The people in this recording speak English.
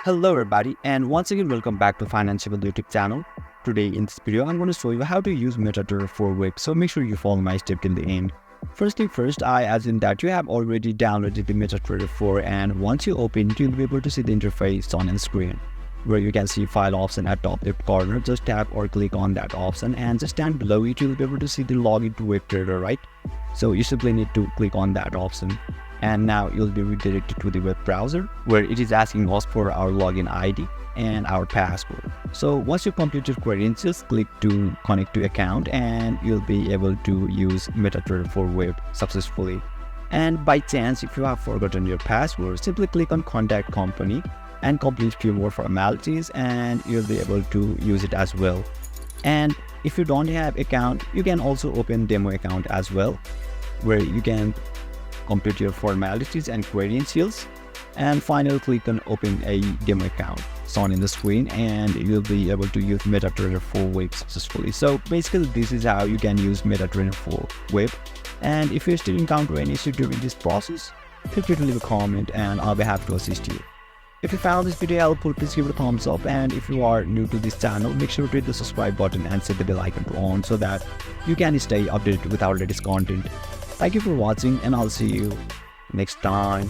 Hello everybody, and once again welcome back to Financeable YouTube channel. Today in this video I'm going to show you how to use MetaTrader for web, so make sure you follow my step till the end. First thing first, I assume that you have already downloaded the MetaTrader 4, and once you open it, you'll be able to see the interface on the screen where you can see file option at top left corner. Just tap or click on that option, and just stand below it you'll be able to see the login to WebTrader, right? So you simply need to click on that option. And now you'll be redirected to the web browser where it is asking us for our login ID and our password. So once you complete your credentials, click to connect to account and you'll be able to use MetaTrader for web successfully. And by chance, if you have forgotten your password, simply click on contact company and complete few more formalities and you'll be able to use it as well. And if you don't have account, you can also open demo account as well, where you can complete your formalities and credentials, and finally click on open a demo account shown in the screen, and you'll be able to use MetaTrader for web successfully. So basically this is how you can use MetaTrader for web. And if you still encounter any issue during this process, feel free to leave a comment and I'll be happy to assist you. If you found this video helpful, please give it a thumbs up, and if you are new to this channel, make sure to hit the subscribe button and set the bell icon to on so that you can stay updated with our latest content. Thank you for watching, and I'll see you next time.